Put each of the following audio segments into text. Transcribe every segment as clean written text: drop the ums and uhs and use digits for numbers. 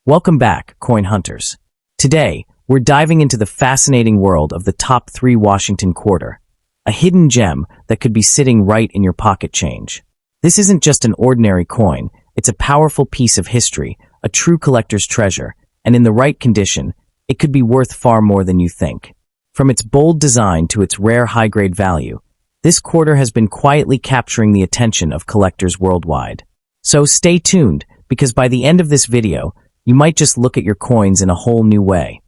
Welcome back, coin hunters. Today, we're diving into the fascinating world of the top 3 Washington quarter, a hidden gem that could be sitting right in your pocket change. This isn't just an ordinary coin, it's a powerful piece of history, a true collector's treasure, and in the right condition, it could be worth far more than you think. From its bold design to its rare high-grade value, this quarter has been quietly capturing the attention of collectors worldwide. So stay tuned, because by the end of this video, you might just look at your coins in a whole new way.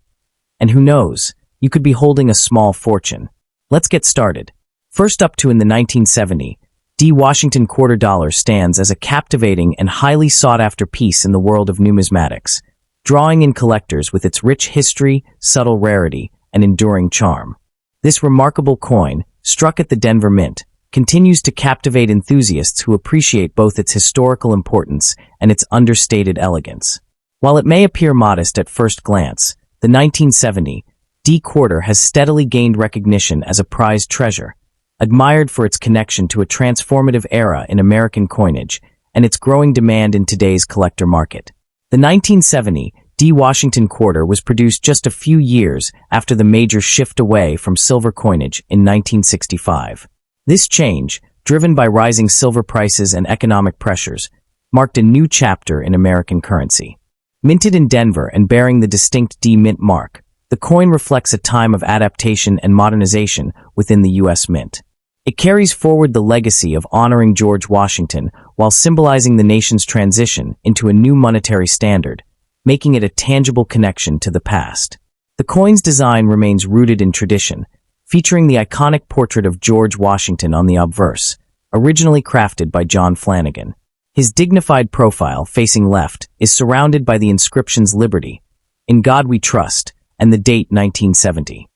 And who knows, you could be holding a small fortune. Let's get started. First up in the 1970, ThESE Washington quarter dollar stands as a captivating and highly sought-after piece in the world of numismatics, drawing in collectors with its rich history, subtle rarity, and enduring charm. This remarkable coin, struck at the Denver Mint, continues to captivate enthusiasts who appreciate both its historical importance and its understated elegance. While it may appear modest at first glance, the 1970 ThESE quarter has steadily gained recognition as a prized treasure, admired for its connection to a transformative era in American coinage and its growing demand in today's collector market. The 1970 ThESE Washington quarter was produced just a few years after the major shift away from silver coinage in 1965. This change, driven by rising silver prices and economic pressures, marked a new chapter in American currency. Minted in Denver and bearing the distinct ThESE Mint mark, the coin reflects a time of adaptation and modernization within the U.S. Mint. It carries forward the legacy of honoring George Washington while symbolizing the nation's transition into a new monetary standard, making it a tangible connection to the past. The coin's design remains rooted in tradition, featuring the iconic portrait of George Washington on the obverse, originally crafted by John Flanagan. His dignified profile, facing left, is surrounded by the inscriptions Liberty, In God We Trust, and the date 1970.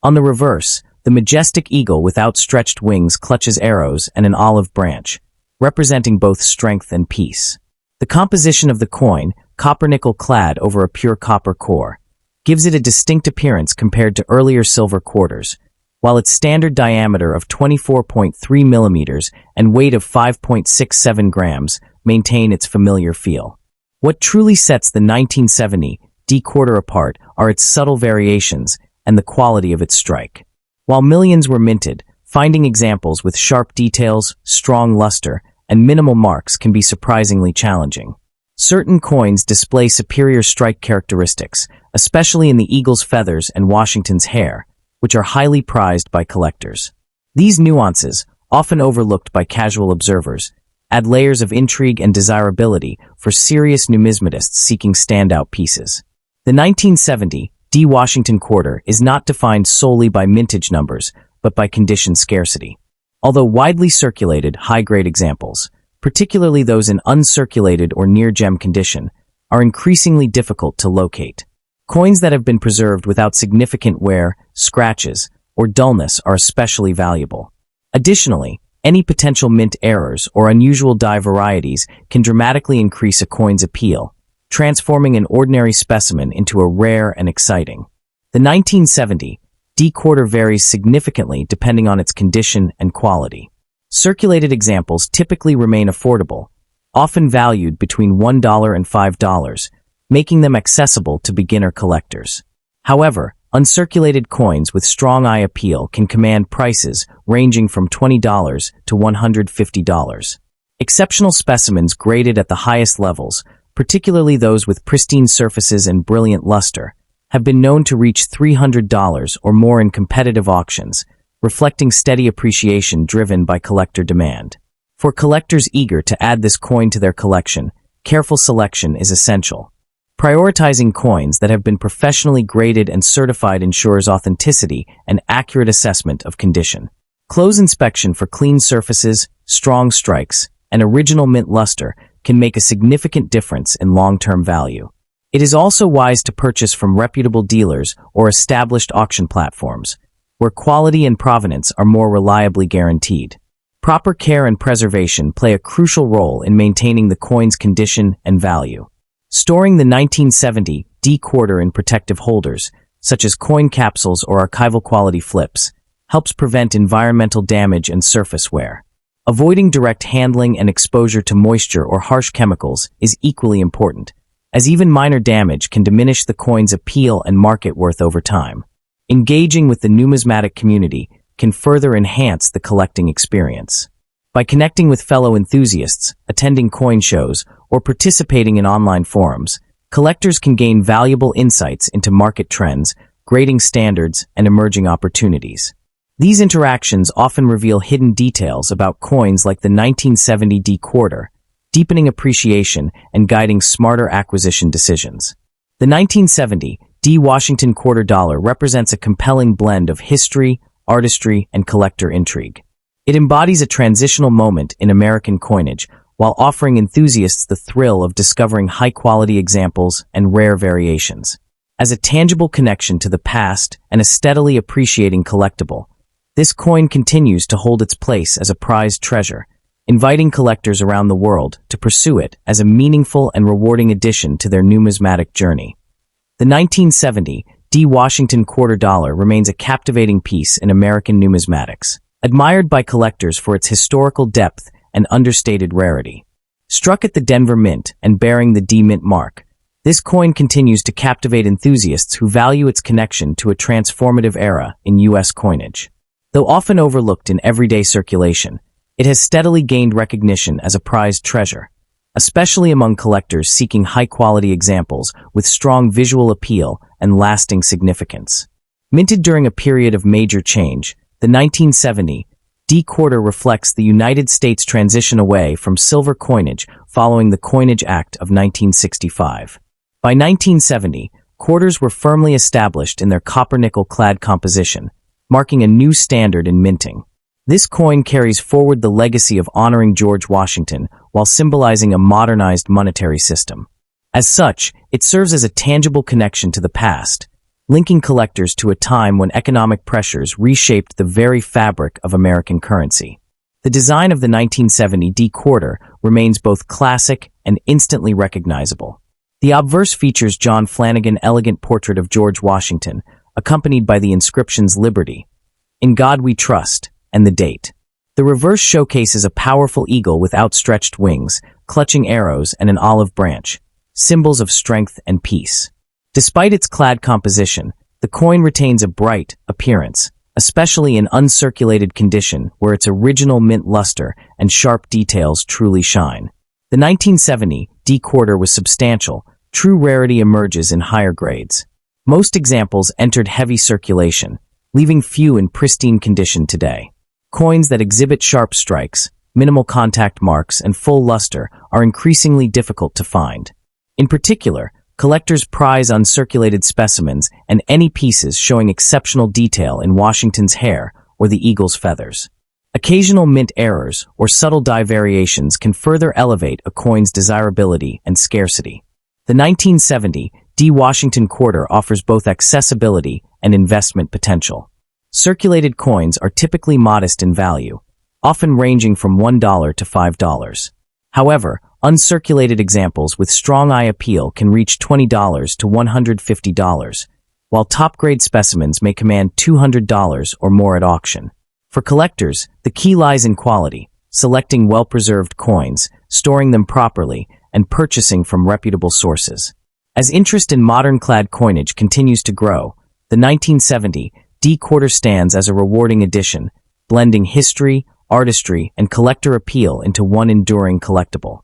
On the reverse, the majestic eagle with outstretched wings clutches arrows and an olive branch, representing both strength and peace. The composition of the coin, copper-nickel clad over a pure copper core, gives it a distinct appearance compared to earlier silver quarters, while its standard diameter of 24.3 millimeters and weight of 5.67 grams maintain its familiar feel. What truly sets the 1970 ThESE quarter apart are its subtle variations and the quality of its strike. While millions were minted, finding examples with sharp details, strong luster, and minimal marks can be surprisingly challenging. Certain coins display superior strike characteristics, especially in the eagle's feathers and Washington's hair, which are highly prized by collectors. These nuances, often overlooked by casual observers, add layers of intrigue and desirability for serious numismatists seeking standout pieces. The 1970 ThESE Washington quarter is not defined solely by mintage numbers, but by condition scarcity. Although widely circulated, high-grade examples, particularly those in uncirculated or near-gem condition, are increasingly difficult to locate. Coins that have been preserved without significant wear, scratches, or dullness are especially valuable. Additionally, any potential mint errors or unusual die varieties can dramatically increase a coin's appeal, transforming an ordinary specimen into a rare and exciting. The 1970 ThESE quarter varies significantly depending on its condition and quality. Circulated examples typically remain affordable, often valued between $1 and $5, making them accessible to beginner collectors. However, uncirculated coins with strong eye appeal can command prices ranging from $20 to $150. Exceptional specimens graded at the highest levels, particularly those with pristine surfaces and brilliant luster, have been known to reach $300 or more in competitive auctions, reflecting steady appreciation driven by collector demand. For collectors eager to add this coin to their collection, careful selection is essential. Prioritizing coins that have been professionally graded and certified ensures authenticity and accurate assessment of condition. Close inspection for clean surfaces, strong strikes, and original mint luster can make a significant difference in long-term value. It is also wise to purchase from reputable dealers or established auction platforms, where quality and provenance are more reliably guaranteed. Proper care and preservation play a crucial role in maintaining the coin's condition and value. Storing the 1970 ThESE quarter in protective holders, such as coin capsules or archival quality flips, helps prevent environmental damage and surface wear. Avoiding direct handling and exposure to moisture or harsh chemicals is equally important, as even minor damage can diminish the coin's appeal and market worth over time. Engaging with the numismatic community can further enhance the collecting experience. By connecting with fellow enthusiasts, attending coin shows, or participating in online forums, collectors can gain valuable insights into market trends, grading standards, and emerging opportunities. These interactions often reveal hidden details about coins like the 1970 D quarter, deepening appreciation and guiding smarter acquisition decisions. The 1970 D Washington quarter dollar represents a compelling blend of history, artistry, and collector intrigue. It embodies a transitional moment in American coinage while offering enthusiasts the thrill of discovering high-quality examples and rare variations. As a tangible connection to the past and a steadily appreciating collectible, this coin continues to hold its place as a prized treasure, inviting collectors around the world to pursue it as a meaningful and rewarding addition to their numismatic journey. The 1970 D Washington quarter dollar remains a captivating piece in American numismatics, admired by collectors for its historical depth and understated rarity. Struck at the Denver Mint and bearing the D Mint mark, this coin continues to captivate enthusiasts who value its connection to a transformative era in U.S. coinage. Though often overlooked in everyday circulation, it has steadily gained recognition as a prized treasure, especially among collectors seeking high-quality examples with strong visual appeal and lasting significance. Minted during a period of major change, the 1970 D quarter reflects the United States' transition away from silver coinage following the Coinage Act of 1965. By 1970, quarters were firmly established in their copper-nickel clad composition, marking a new standard in minting. This coin carries forward the legacy of honoring George Washington while symbolizing a modernized monetary system. As such, it serves as a tangible connection to the past, linking collectors to a time when economic pressures reshaped the very fabric of American currency. The design of the 1970 D quarter remains both classic and instantly recognizable. The obverse features John Flanagan's elegant portrait of George Washington, accompanied by the inscriptions Liberty, In God We Trust, and the date. The reverse showcases a powerful eagle with outstretched wings, clutching arrows and an olive branch, symbols of strength and peace. Despite its clad composition, the coin retains a bright appearance, especially in uncirculated condition where its original mint luster and sharp details truly shine. The 1970 D quarter was substantial. True rarity emerges in higher grades. Most examples entered heavy circulation, leaving few in pristine condition today. Coins that exhibit sharp strikes, minimal contact marks, and full luster are increasingly difficult to find. In particular, collectors prize uncirculated specimens and any pieces showing exceptional detail in Washington's hair or the eagle's feathers. Occasional mint errors or subtle die variations can further elevate a coin's desirability and scarcity. The 1970 D Washington quarter offers both accessibility and investment potential. Circulated coins are typically modest in value, often ranging from $1 to $5. However, uncirculated examples with strong eye appeal can reach $20 to $150, while top-grade specimens may command $200 or more at auction. For collectors, the key lies in quality, selecting well-preserved coins, storing them properly, and purchasing from reputable sources. As interest in modern-clad coinage continues to grow, the 1970 D quarter stands as a rewarding addition, blending history, artistry, and collector appeal into one enduring collectible.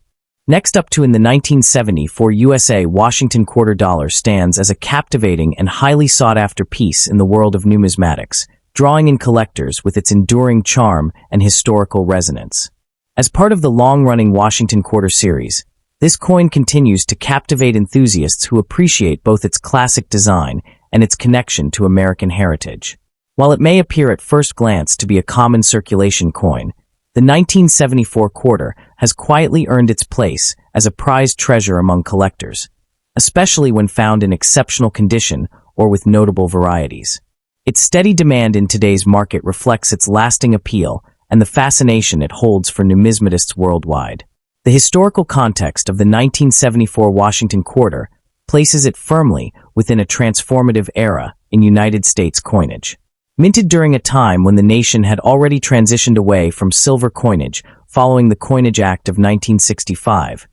Next up in the 1974 USA Washington quarter dollar stands as a captivating and highly sought-after piece in the world of numismatics, drawing in collectors with its enduring charm and historical resonance. As part of the long-running Washington quarter series, this coin continues to captivate enthusiasts who appreciate both its classic design and its connection to American heritage. While it may appear at first glance to be a common circulation coin, the 1974 quarter has quietly earned its place as a prized treasure among collectors, especially when found in exceptional condition or with notable varieties. Its steady demand in today's market reflects its lasting appeal and the fascination it holds for numismatists worldwide. The historical context of the 1974 Washington quarter places it firmly within a transformative era in United States coinage. Minted during a time when the nation had already transitioned away from silver coinage following the Coinage Act of 1965,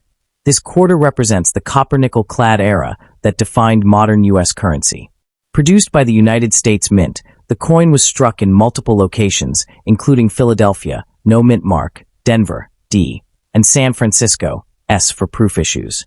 This quarter represents the copper-nickel-clad era that defined modern U.S. currency. Produced by the United States Mint, the coin was struck in multiple locations, including Philadelphia, no mint mark, Denver, D, and San Francisco, S for proof issues.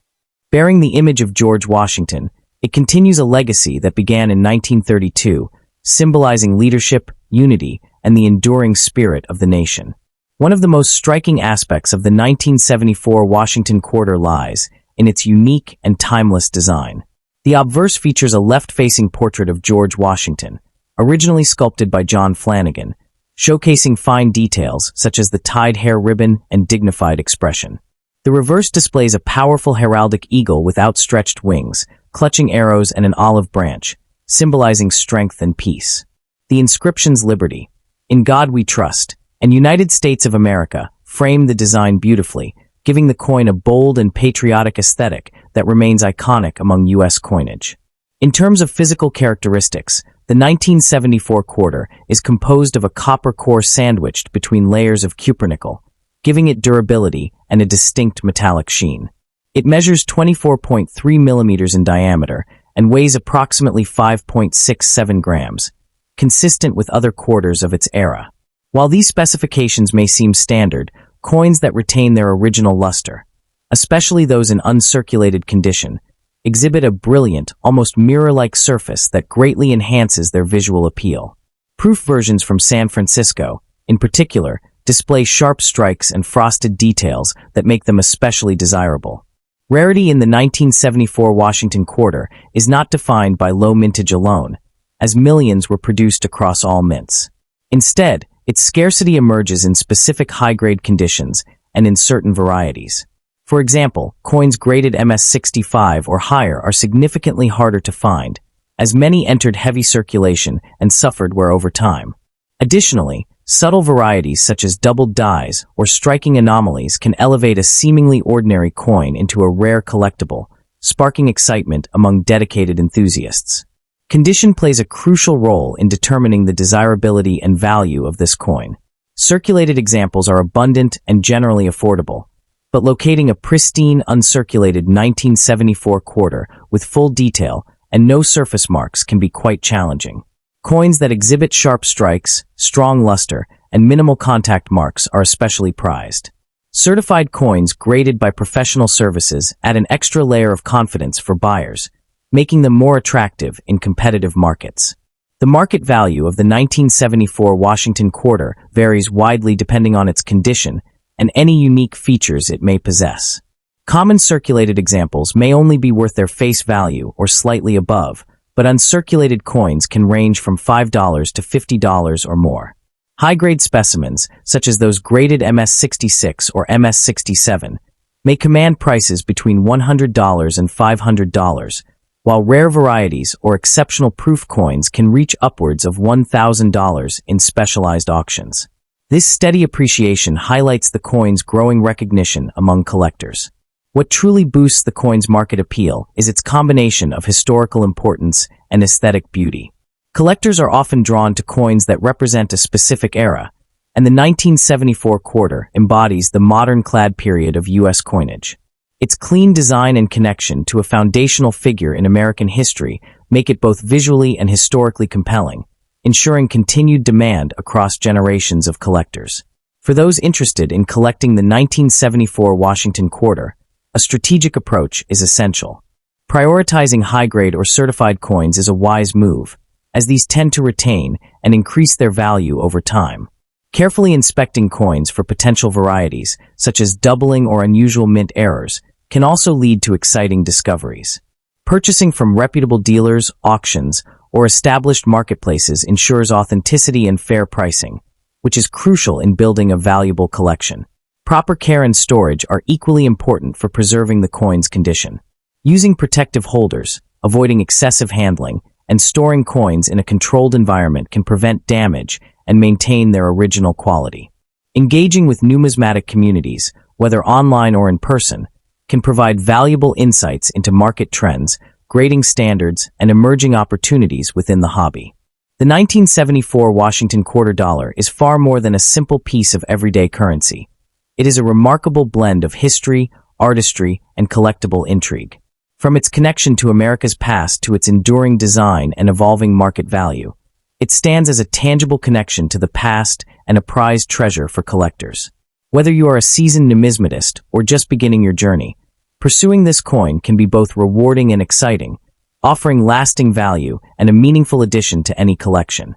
Bearing the image of George Washington, it continues a legacy that began in 1932, symbolizing leadership, unity, and the enduring spirit of the nation. One of the most striking aspects of the 1974 Washington quarter lies in its unique and timeless design. The obverse features a left-facing portrait of George Washington, originally sculpted by John Flanagan, showcasing fine details such as the tied hair ribbon and dignified expression. The reverse displays a powerful heraldic eagle with outstretched wings, clutching arrows and an olive branch, symbolizing strength and peace. The inscriptions Liberty, In God We Trust, and United States of America frame the design beautifully, giving the coin a bold and patriotic aesthetic that remains iconic among U.S. coinage. In terms of physical characteristics, the 1974 quarter is composed of a copper core sandwiched between layers of cupronickel, giving it durability and a distinct metallic sheen. It measures 24.3 millimeters in diameter and weighs approximately 5.67 grams, consistent with other quarters of its era. While these specifications may seem standard, coins that retain their original luster, especially those in uncirculated condition, exhibit a brilliant, almost mirror-like surface that greatly enhances their visual appeal. Proof versions from San Francisco, in particular, display sharp strikes and frosted details that make them especially desirable. Rarity in the 1974 Washington quarter is not defined by low mintage alone, as millions were produced across all mints. Instead, its scarcity emerges in specific high-grade conditions and in certain varieties. For example, coins graded MS65 or higher are significantly harder to find, as many entered heavy circulation and suffered wear over time. Additionally, subtle varieties such as doubled dies or striking anomalies can elevate a seemingly ordinary coin into a rare collectible, sparking excitement among dedicated enthusiasts. Condition plays a crucial role in determining the desirability and value of this coin. Circulated examples are abundant and generally affordable, but locating a pristine, uncirculated 1974 quarter with full detail and no surface marks can be quite challenging. Coins that exhibit sharp strikes, strong luster, and minimal contact marks are especially prized. Certified coins graded by professional services add an extra layer of confidence for buyers, making them more attractive in competitive markets. The market value of the 1974 Washington quarter varies widely depending on its condition and any unique features it may possess. Common circulated examples may only be worth their face value or slightly above, but uncirculated coins can range from $5 to $50 or more. High-grade specimens, such as those graded MS66 or MS67, may command prices between $100 and $500, while rare varieties or exceptional proof coins can reach upwards of $1,000 in specialized auctions. This steady appreciation highlights the coin's growing recognition among collectors. What truly boosts the coin's market appeal is its combination of historical importance and aesthetic beauty. Collectors are often drawn to coins that represent a specific era, and the 1974 quarter embodies the modern-clad period of U.S. coinage. Its clean design and connection to a foundational figure in American history make it both visually and historically compelling, ensuring continued demand across generations of collectors. For those interested in collecting the 1974 Washington quarter, a strategic approach is essential. Prioritizing high-grade or certified coins is a wise move, as these tend to retain and increase their value over time. Carefully inspecting coins for potential varieties, such as doubling or unusual mint errors, can also lead to exciting discoveries. Purchasing from reputable dealers, auctions, or established marketplaces ensures authenticity and fair pricing, which is crucial in building a valuable collection. Proper care and storage are equally important for preserving the coin's condition. Using protective holders, avoiding excessive handling, and storing coins in a controlled environment can prevent damage and maintain their original quality. Engaging with numismatic communities, whether online or in person, can provide valuable insights into market trends, grading standards, and emerging opportunities within the hobby. The 1974 Washington quarter dollar is far more than a simple piece of everyday currency. It is a remarkable blend of history, artistry, and collectible intrigue. From its connection to America's past to its enduring design and evolving market value, it stands as a tangible connection to the past and a prized treasure for collectors. Whether you are a seasoned numismatist or just beginning your journey, pursuing this coin can be both rewarding and exciting, offering lasting value and a meaningful addition to any collection.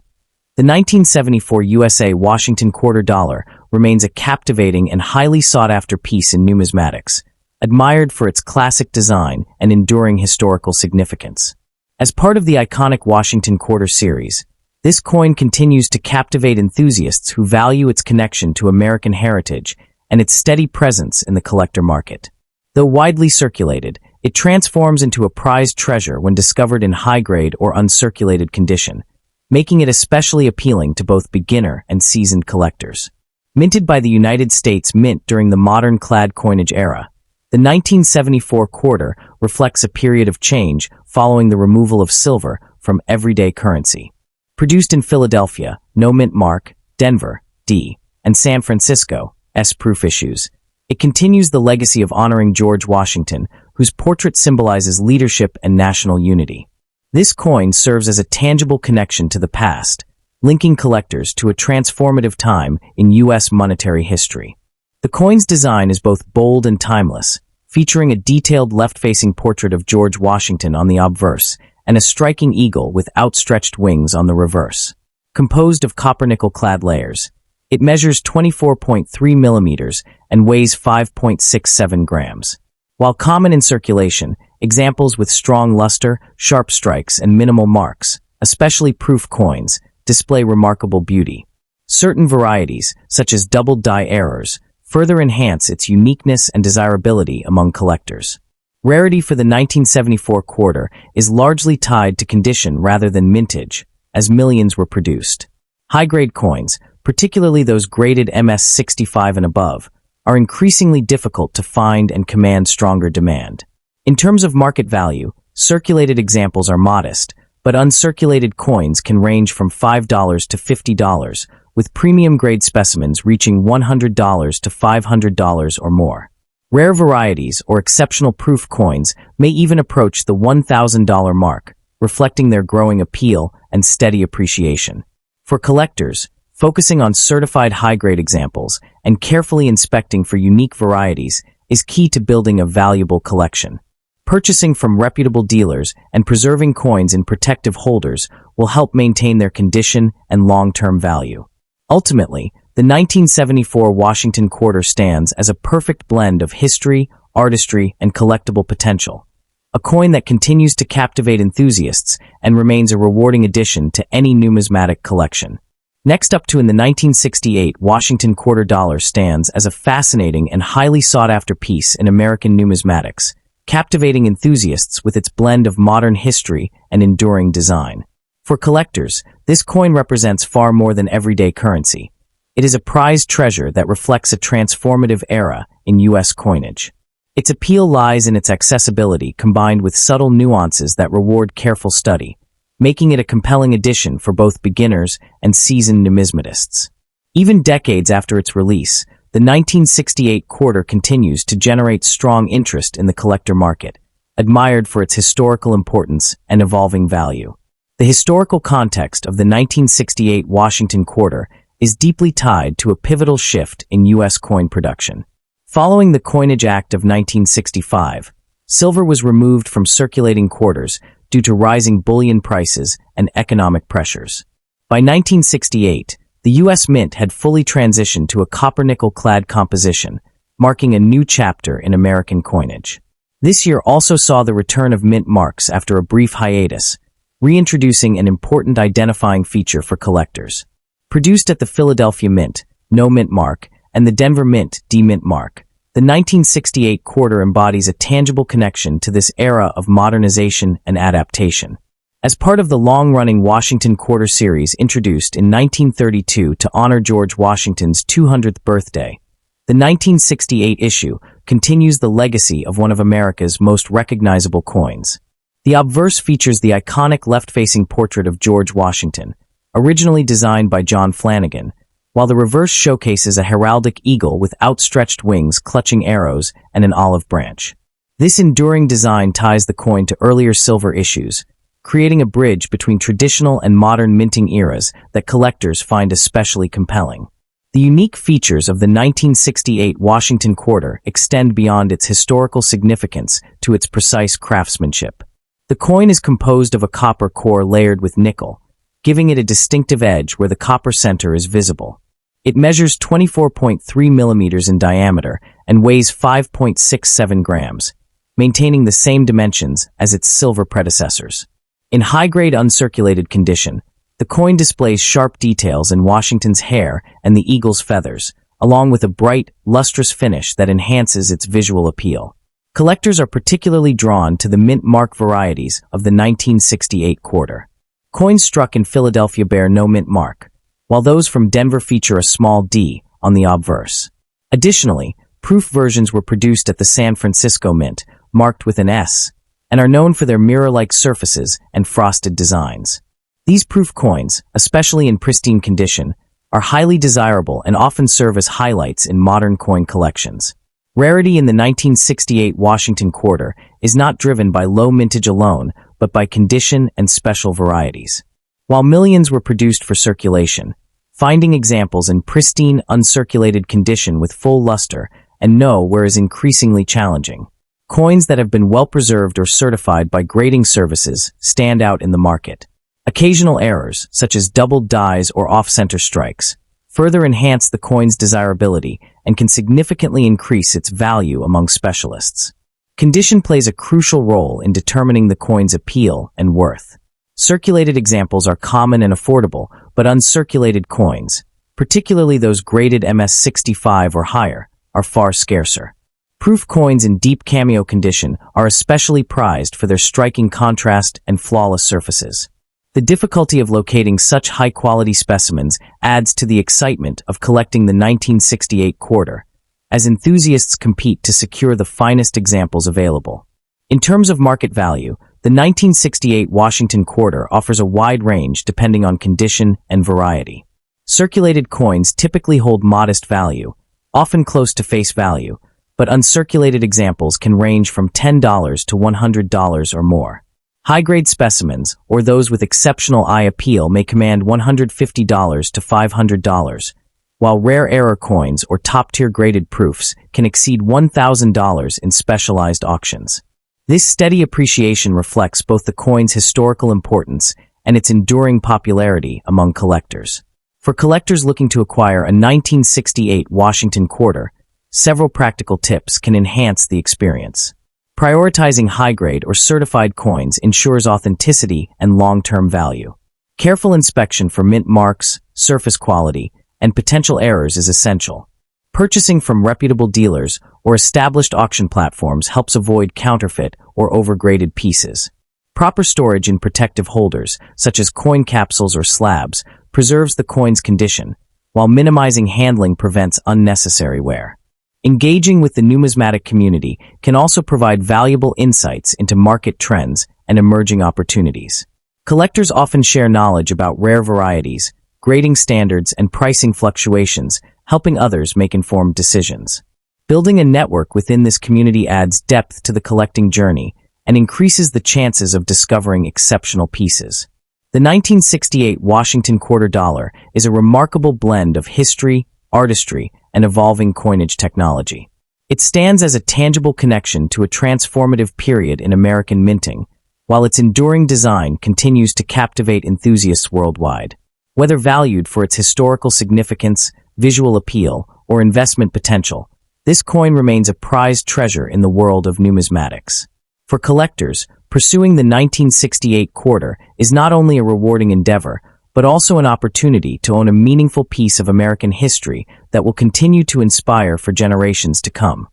The 1974 USA Washington quarter dollar remains a captivating and highly sought-after piece in numismatics, admired for its classic design and enduring historical significance. As part of the iconic Washington quarter series, this coin continues to captivate enthusiasts who value its connection to American heritage and its steady presence in the collector market. Though widely circulated, it transforms into a prized treasure when discovered in high-grade or uncirculated condition, making it especially appealing to both beginner and seasoned collectors. Minted by the United States Mint during the modern clad coinage era, the 1974 quarter reflects a period of change following the removal of silver from everyday currency. Produced in Philadelphia, no mint mark, Denver, D, and San Francisco, S proof issues, it continues the legacy of honoring George Washington, whose portrait symbolizes leadership and national unity. This coin serves as a tangible connection to the past, linking collectors to a transformative time in U.S. monetary history. The coin's design is both bold and timeless, featuring a detailed left-facing portrait of George Washington on the obverse and a striking eagle with outstretched wings on the reverse. Composed of copper-nickel-clad layers, it measures 24.3 millimeters and weighs 5.67 grams. While common in circulation, examples with strong luster, sharp strikes, and minimal marks, especially proof coins, display remarkable beauty. Certain varieties, such as doubled die errors, further enhance its uniqueness and desirability among collectors. Rarity for the 1974 quarter is largely tied to condition rather than mintage, as millions were produced. High-grade coins, particularly those graded MS-65 and above, are increasingly difficult to find and command stronger demand. In terms of market value, circulated examples are modest, but uncirculated coins can range from $5 to $50, with premium-grade specimens reaching $100 to $500 or more. Rare varieties or exceptional proof coins may even approach the $1,000 mark, reflecting their growing appeal and steady appreciation. For collectors, focusing on certified high-grade examples and carefully inspecting for unique varieties is key to building a valuable collection. Purchasing from reputable dealers and preserving coins in protective holders will help maintain their condition and long-term value. Ultimately, the 1974 Washington quarter stands as a perfect blend of history, artistry, and collectible potential, a coin that continues to captivate enthusiasts and remains a rewarding addition to any numismatic collection. Next up to in the 1968 Washington quarter dollar stands as a fascinating and highly sought-after piece in American numismatics, captivating enthusiasts with its blend of modern history and enduring design. For collectors, this coin represents far more than everyday currency. It is a prized treasure that reflects a transformative era in U.S. coinage. Its appeal lies in its accessibility combined with subtle nuances that reward careful study, making it a compelling addition for both beginners and seasoned numismatists. Even decades after its release, the 1968 quarter continues to generate strong interest in the collector market, admired for its historical importance and evolving value. The historical context of the 1968 Washington quarter is deeply tied to a pivotal shift in U.S. coin production. Following the Coinage Act of 1965, silver was removed from circulating quarters due to rising bullion prices and economic pressures. By 1968, the U.S. Mint had fully transitioned to a copper-nickel-clad composition, marking a new chapter in American coinage. This year also saw the return of mint marks after a brief hiatus, reintroducing an important identifying feature for collectors. Produced at the Philadelphia Mint, no mint mark, and the Denver Mint, D mint mark, the 1968 quarter embodies a tangible connection to this era of modernization and adaptation. As part of the long-running Washington quarter series introduced in 1932 to honor George Washington's 200th birthday, the 1968 issue continues the legacy of one of America's most recognizable coins. The obverse features the iconic left-facing portrait of George Washington, originally designed by John Flanagan, while the reverse showcases a heraldic eagle with outstretched wings clutching arrows and an olive branch. This enduring design ties the coin to earlier silver issues, creating a bridge between traditional and modern minting eras that collectors find especially compelling. The unique features of the 1968 Washington quarter extend beyond its historical significance to its precise craftsmanship. The coin is composed of a copper core layered with nickel, giving it a distinctive edge where the copper center is visible. It measures 24.3 millimeters in diameter and weighs 5.67 grams, maintaining the same dimensions as its silver predecessors. In high-grade uncirculated condition, the coin displays sharp details in Washington's hair and the eagle's feathers, along with a bright, lustrous finish that enhances its visual appeal. Collectors are particularly drawn to the mint mark varieties of the 1968 quarter. Coins struck in Philadelphia bear no mint mark, while those from Denver feature a small D on the obverse. Additionally, proof versions were produced at the San Francisco Mint, marked with an S, and are known for their mirror-like surfaces and frosted designs. These proof coins, especially in pristine condition, are highly desirable and often serve as highlights in modern coin collections. Rarity in the 1968 Washington quarter is not driven by low mintage alone, but by condition and special varieties. While millions were produced for circulation, finding examples in pristine, uncirculated condition with full luster and nowhere is increasingly challenging. Coins that have been well-preserved or certified by grading services stand out in the market. Occasional errors, such as doubled dies or off-center strikes, further enhance the coin's desirability and can significantly increase its value among specialists. Condition plays a crucial role in determining the coin's appeal and worth. Circulated examples are common and affordable, but uncirculated coins, particularly those graded MS-65 or higher, are far scarcer. Proof coins in deep cameo condition are especially prized for their striking contrast and flawless surfaces. The difficulty of locating such high-quality specimens adds to the excitement of collecting the 1968 quarter, as enthusiasts compete to secure the finest examples available. In terms of market value, the 1968 Washington quarter offers a wide range depending on condition and variety. Circulated coins typically hold modest value, often close to face value, but uncirculated examples can range from $10 to $100 or more. High-grade specimens, or those with exceptional eye appeal, may command $150 to $500, while rare error coins or top-tier graded proofs can exceed $1,000 in specialized auctions. This steady appreciation reflects both the coin's historical importance and its enduring popularity among collectors. For collectors looking to acquire a 1968 Washington quarter, several practical tips can enhance the experience. Prioritizing high-grade or certified coins ensures authenticity and long-term value. Careful inspection for mint marks, surface quality, and potential errors is essential. Purchasing from reputable dealers or established auction platforms helps avoid counterfeit or overgraded pieces. Proper storage in protective holders, such as coin capsules or slabs, preserves the coin's condition, while minimizing handling prevents unnecessary wear. Engaging with the numismatic community can also provide valuable insights into market trends and emerging opportunities. Collectors often share knowledge about rare varieties, grading standards, and pricing fluctuations, helping others make informed decisions. Building a network within this community adds depth to the collecting journey and increases the chances of discovering exceptional pieces. The 1968 Washington quarter dollar is a remarkable blend of history, artistry, and evolving coinage technology. It stands as a tangible connection to a transformative period in American minting, while its enduring design continues to captivate enthusiasts worldwide. Whether valued for its historical significance, visual appeal, or investment potential, this coin remains a prized treasure in the world of numismatics. For collectors, pursuing the 1968 quarter is not only a rewarding endeavor, but also an opportunity to own a meaningful piece of American history that will continue to inspire for generations to come.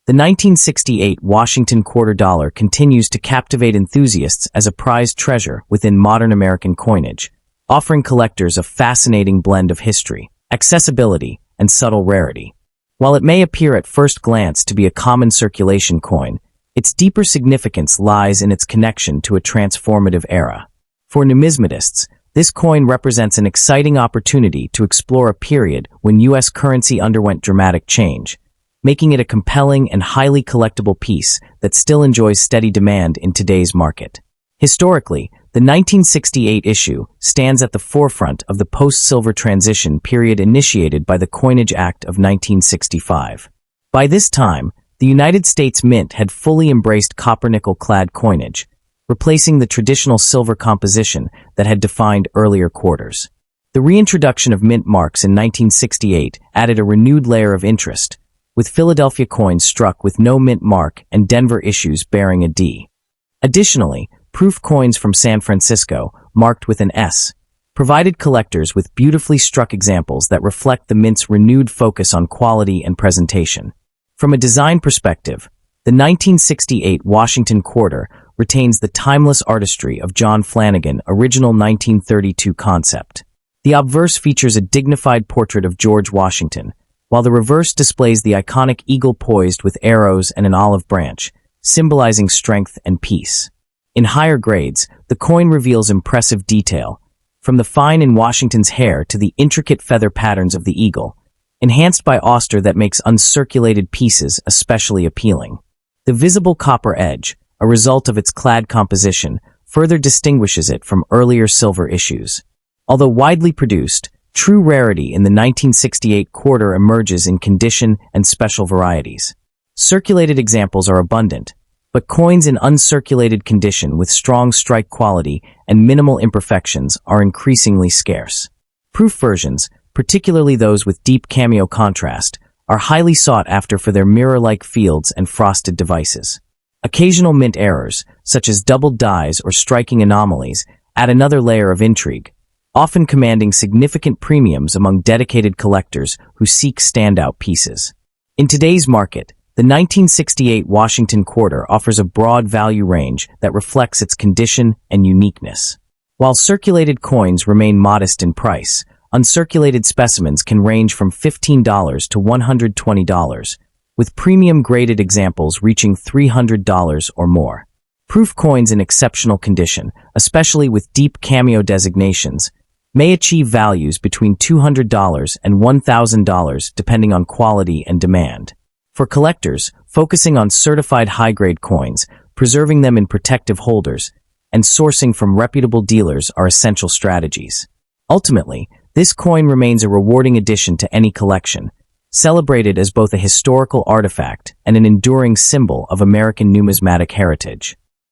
The 1968 Washington quarter dollar continues to captivate enthusiasts as a prized treasure within modern American coinage, offering collectors a fascinating blend of history, accessibility, and subtle rarity. While it may appear at first glance to be a common circulation coin, its deeper significance lies in its connection to a transformative era. For numismatists, This coin represents an exciting opportunity to explore a period when U.S. currency underwent dramatic change, making it a compelling and highly collectible piece that still enjoys steady demand in today's market. Historically, the 1968 issue stands at the forefront of the post-silver transition period initiated by the Coinage Act of 1965. By this time, the United States Mint had fully embraced copper-nickel-clad coinage, replacing the traditional silver composition that had defined earlier quarters. The reintroduction of mint marks in 1968 added a renewed layer of interest, with Philadelphia coins struck with no mint mark and Denver issues bearing a D. Additionally, proof coins from San Francisco, marked with an S, provided collectors with beautifully struck examples that reflect the mint's renewed focus on quality and presentation. From a design perspective, the 1968 Washington Quarter retains the timeless artistry of John Flanagan's original 1932 concept. The obverse features a dignified portrait of George Washington, while the reverse displays the iconic eagle poised with arrows and an olive branch, symbolizing strength and peace. In higher grades, the coin reveals impressive detail, from the fine in Washington's hair to the intricate feather patterns of the eagle, enhanced by oyster that makes uncirculated pieces especially appealing. The visible copper edge, a result of its clad composition, further distinguishes it from earlier silver issues. Although widely produced, true rarity in the 1968 quarter emerges in condition and special varieties. Circulated examples are abundant, but coins in uncirculated condition with strong strike quality and minimal imperfections are increasingly scarce. Proof versions, particularly those with deep cameo contrast, are highly sought after for their mirror-like fields and frosted devices. Occasional mint errors, such as doubled dies or striking anomalies, add another layer of intrigue, often commanding significant premiums among dedicated collectors who seek standout pieces. In today's market, the 1968 Washington Quarter offers a broad value range that reflects its condition and uniqueness. While circulated coins remain modest in price, uncirculated specimens can range from $15 to $120, with premium-graded examples reaching $300 or more. Proof coins in exceptional condition, especially with deep cameo designations, may achieve values between $200 and $1,000 depending on quality and demand. For collectors, focusing on certified high-grade coins, preserving them in protective holders, and sourcing from reputable dealers are essential strategies. Ultimately, this coin remains a rewarding addition to any collection, celebrated as both a historical artifact and an enduring symbol of American numismatic heritage.